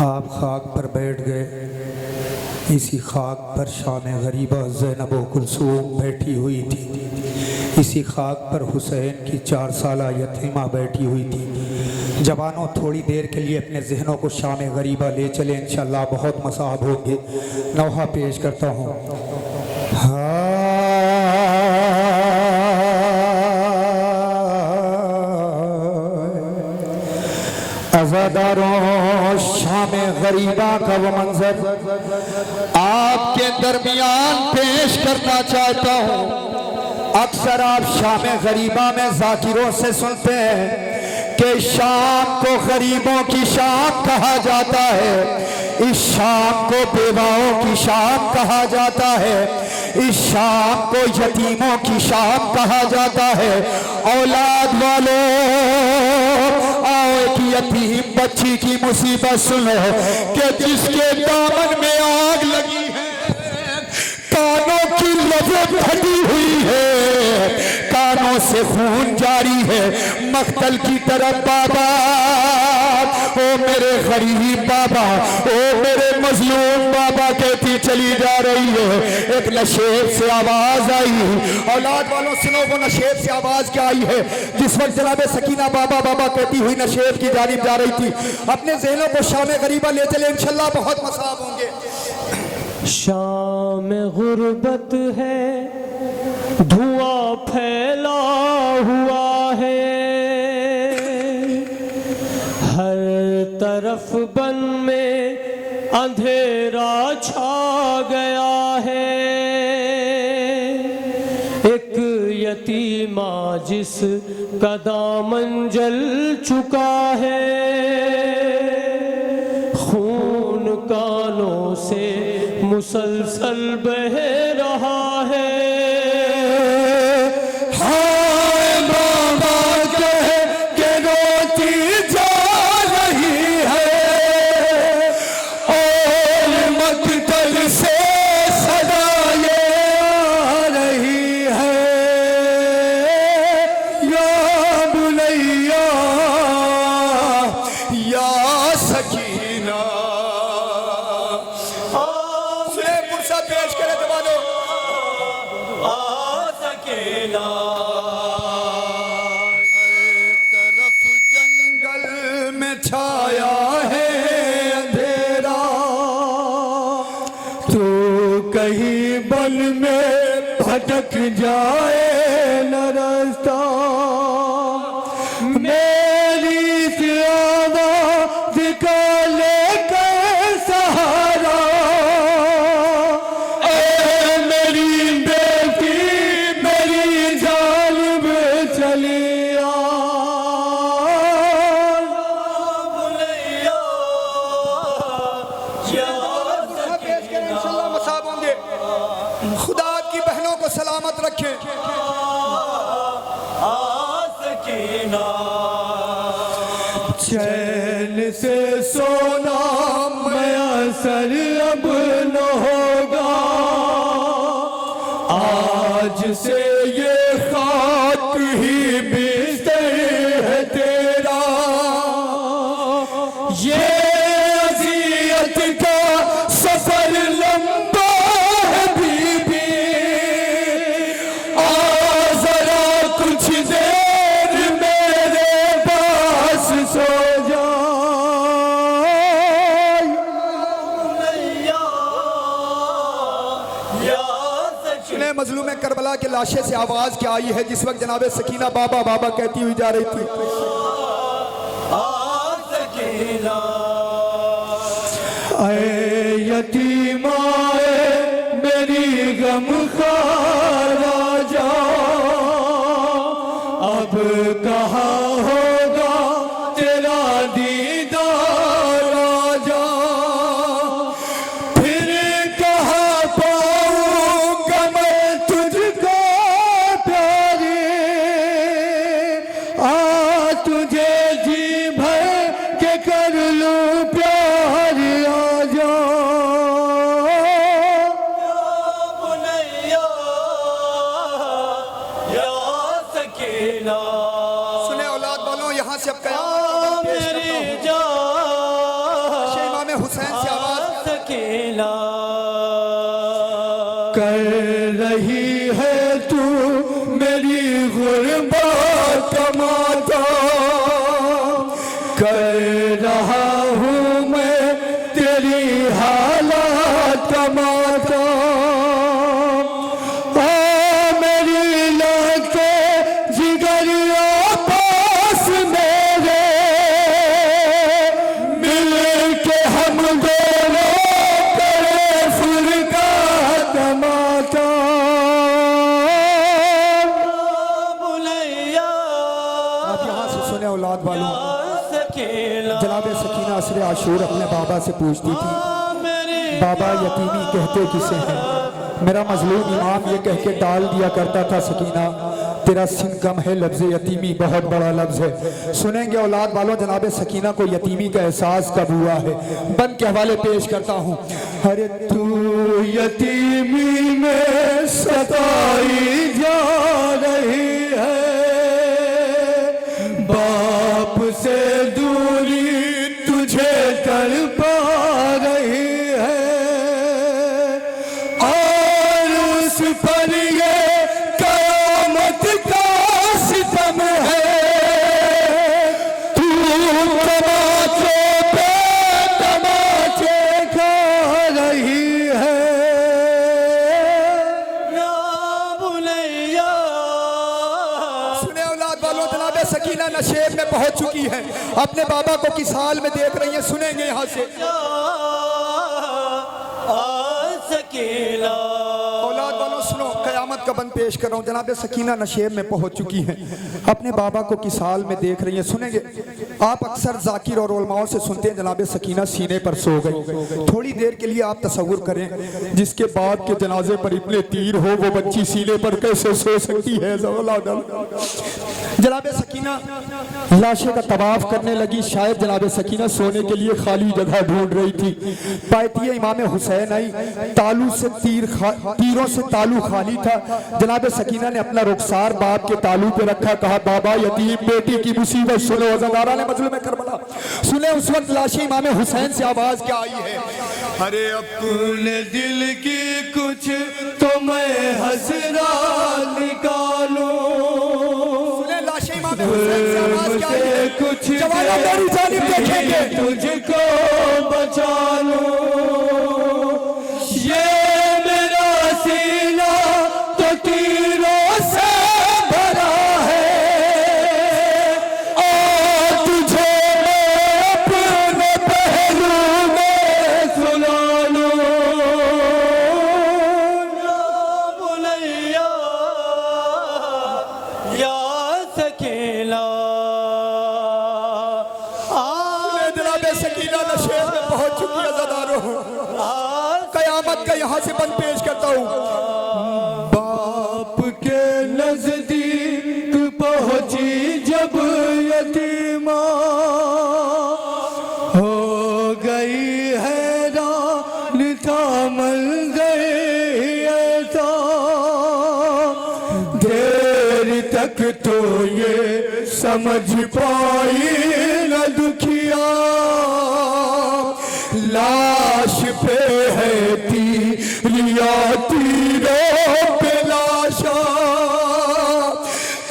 आप खाक पर बैठ गए। इसी खाक पर शाम गरीबा ज़ैनब व कुलसूम बैठी हुई थी। इसी खाक पर हुसैन की 4 साला यतीमा बैठी हुई थी। जवानों, थोड़ी देर के लिए अपने जहनों को शाम गरीबा ले चले, इंशाअल्लाह बहुत मसाब होंगे। नौहा पेश करता हूँ। अज़ादारों, शाम गरीबा का वो मंजर आपके दरमियान पेश करना चाहता हूँ। अक्सर आप शाम गरीबा में जाकिरों से सुनते हैं कि शाम को गरीबों की शाम कहा जाता है, इस शाम को बेवाओं की शाम कहा जाता है, इस शाम को यतीमों की शाम कहा जाता है। औलाद वालों, आओ एक यतीम बच्ची की मुसीबत सुनो कि जिसके दामन में आग लगी है, कानों की लबें फटी हुई है, कानों से खून जारी है, मख्तल की तरफ बाबा, ओ मेरे गरीब बाबा, ओ मेरे मजलूम बाबा कहती चली जा रही है। एक नशेब से आवाज आई। औलाद वालों सुनो, वो नशेब से आवाज क्या आई है? जिस वक्त जनाब सकीना बाबा बाबा कहती हुई नशेब की जानिब जा रही थी। अपने ज़हनों को शाम गरीबा ले चले, इंशाअल्लाह बहुत मसाब होंगे। शाम गुर्बत है, धुआं फैला हुआ है, हर तरफ बन में अंधेरा छा गया है। एक यतीमा जिस का दामन जल चुका है, खून कानों से मुसलसल बह रहा है। छाया है अंधेरा, तो कहीं बन में भटक जाए न रास्ता। मेरी से आवाज़ का लेकर सहारा, ए मेरी बेटी मेरी जानिब चली सलामत रखे। चैन से सोना मैसर अब न होगा, आज से ये खाक ही बिस्तर है तेरा। ये अज़ियत का सफर लंबा है बीबी, कुछ देर मेरे पास सो जा। सुने, मजलूम करबला के लाशे से आवाज क्या आई है? जिस वक्त जनाब सकीना बाबा बाबा कहती हुई जा रही थी। ऐ यतीमा मेरी गमखार राजा, अब कहाँ होगा तेरा दीदार राजा, फिर कहाँ पाऊंगा मैं तुझको प्यारे, आ तुझे जी भर के कर लूं प्यार आजा। हुसैन से आवाज सकीना कर रही है तू मेरी गुर्बत का मातम, कर रहा हूँ मैं तेरी हालत का मातम। ओ मेरी लगते जिगरिया पास मेरे, मिल के हम दोनों करे फुरका तमाता। बुलैया आप यहाँ से सुने औलाद वालों, सकीना जनाब सकीना असर आशूर अपने बाबा से पूछती थी, बाबा यतीमी कहते किसे हैं? मेरा मजलूम इमाम ये कह के टाल दिया करता था, सकीना तेरा सिन कम है, लफ्ज़ यतीमी बहुत बड़ा लफ्ज़ है। सुनेंगे औलाद वालों, जनाब सकीना को यतीमी का एहसास कब हुआ है, बंद के हवाले पेश करता हूँ। अरे तू यतीमी में सताई जा रही है, बाप से दूरी तुझे तड़पा रही है, और उस पर ये कयामत का सितम है, तू तमाचे पे तमाचे खा रही है। या बुलैया सुने औलाद वालों, जनाब सकीना नशेब में पहुंच चुकी है, अपने बाबा को किस हाल में देख रही है, सुनेंगे यहाँ से। सकीना औलाद वालों सुनो, कयामत का बंद पेश कर रहा हूँ। जनाब सकीना नशेब में पहुंच चुकी हैं, अपने बाबा को किस हाल में देख रही हैं, सुनेंगे। आप अक्सर जाकिर और उलमाओं से सुनते हैं जनाब सकीना सीने पर सो गई। थोड़ी देर के लिए आप तसव्वुर करें, जिसके बाद के जनाजे पर इतने तीर हो, वो बच्ची सीने पर कैसे सो सकती है। जनाब सकीना लाशे का तवाफ करने लगी, शायद जनाब सकीना सोने के लिए खाली जगह ढूंढ रही थी। पायती इमाम हुसैन आई, तालू से तीरों से तालू खाली था। जनाब सकीना ने अपना रुखसार बाप के तालू पे रखा, कहा बाबा यतीम बेटी की मुसीबत सुनो। वज़नदारा ने मजलूम करबला सुने। उस वक्त लाशे इमाम हुसैन से आवाज क्या आई है, अरे अपने दिल की कुछ तो मैं हसरा निकालूं। सुने लाशे इमाम हुसैन से आवाज क्या आई है, कुछ जवानों मेरी जानिब देखेंगे, तुझको बचा लूं। ये मेरा सीना तो तीरों से भरा है, और तुझे मैं अपने पहलू में सुला लूं। या बुलैया या सकीना जनाब सकीना नशेब में पहुंच चुकी है। ज़दारों कयामत का यहाँ से बंद पेश करता हूँ। बाप के नजदीक पहुंची जब यतीमा, हो गई हैरान था मंज़र ऐसा, देर तक तो ये समझ पाई न दुखिया, लाश पे है तीरिया तीरों पे लाशा,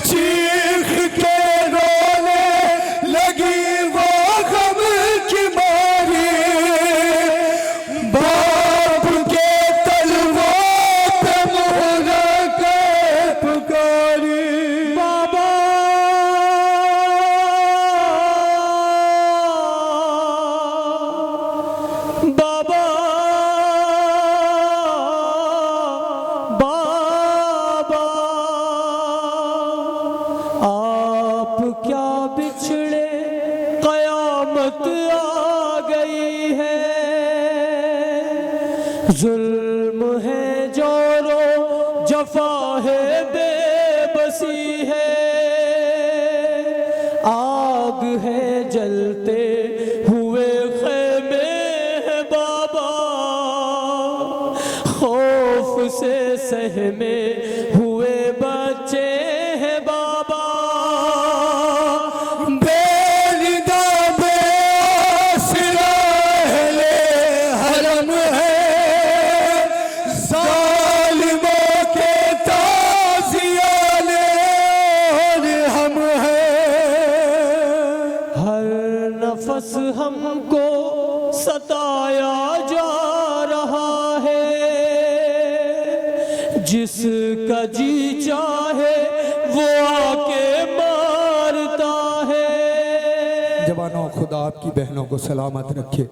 चीख के रोने लगी वो गम की मारी, बाप के तलवों पे मोहरा के पुकारी। बाबा बाबा बाबा आप क्या बिछड़े, कयामत आ गई है, जुल्म है जोरो जफा है बेबसी है, आग है जलते हुए खेमे है बाबा, खौफ से सहमे हुए बच्चे हैं बाबा, बेरिदा बेआसरा अहले सताया जा रहा है, जिसका जी चाहे वो आके मारता है। जवानों, खुदा आपकी बहनों को सलामत रखे।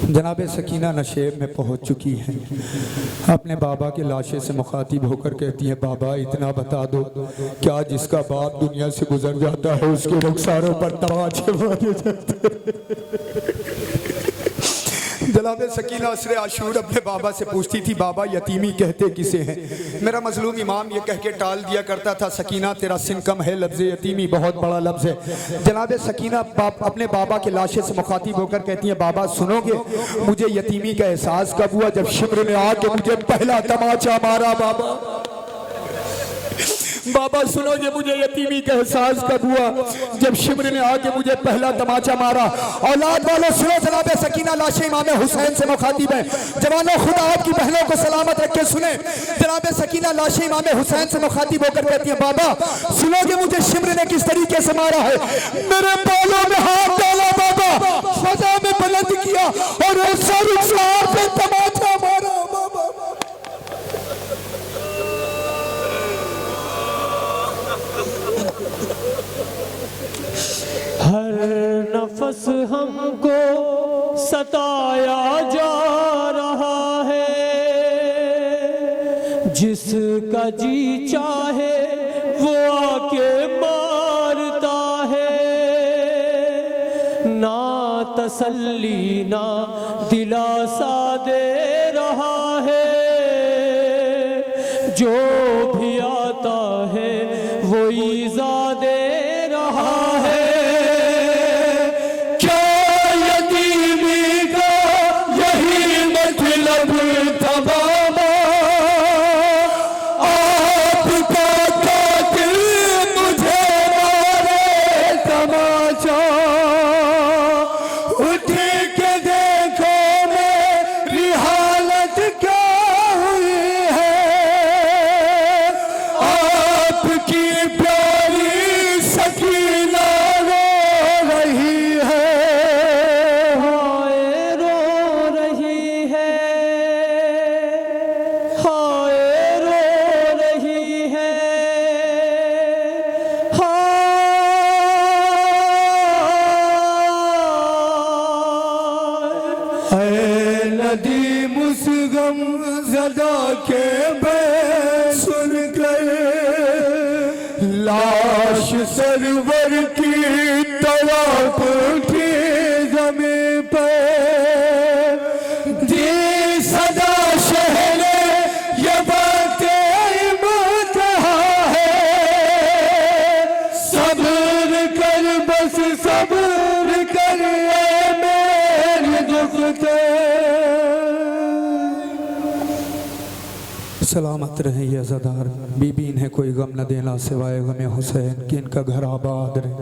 जनाब सकीना नशेब में पहुंच चुकी हैं। अपने बाबा के लाशे से मुखातिब होकर कहती है, बाबा इतना बता दो, क्या जिसका बाप दुनिया से गुजर जाता है उसके रुखसारों पर तमाचे मारे जाते हैं? जनाब सकीना असरे आशूर अपने बाबा से पूछती थी, बाबा यतीमी कहते किसे हैं? मेरा मजलूम इमाम ये कह के टाल दिया करता था, सकीना तेरा सिन कम है, लफ्ज़ यतीमी बहुत बड़ा लफ्ज़ है। जनाब सकीना अपने बाबा के लाशे से मुखातिब होकर कहती है, बाबा सुनोगे, मुझे यतीमी का एहसास कब हुआ? जब शिम्र ने आके मुझे पहला तमाचा मारा। बाबा सुनोगे, मुझे यतीमी का एहसास कब हुआ? जब शिम्र ने आके मुझे पहला तमाचा मारा। औलाद वालों सुनो, जनाब सकीना लाशे इमाम हुसैन से मुखातिब है। जवानों, खुदा आपकी बहनों को सलामत रखे। सुने, जनाब सकीना लाशे इमाम हुसैन से मुखातिब होकर कहती है, बाबा सुनोगे, मुझे शिम्र ने किस तरीके से मारा है? मेरे बालों में हाथ डाला बाबा, फजा में बुलंद किया और ऐसा रुखसार पे तमाचा मारा। बाबा हर नफस हमको सताया जा रहा है, जिसका जी चाहे वो आके मारता है। ना तसल्ली ना दिलासा दे रहा है, जो भी आता है वो ईज़ा दे रहा है। नदी मुसगम ज़दा के बैन सुनकर, लाश सरवर की तड़प उठी ज़मीं पर। दी सदा शहरे ये बातें मुतहा है, सब्र कर बस सब्र कर मेरे दुख के। सलामत रहे ये अज़ादार, बीबी इन्हें कोई गम न देना सिवाय गम हुसैन कि इनका घर आबाद रहे।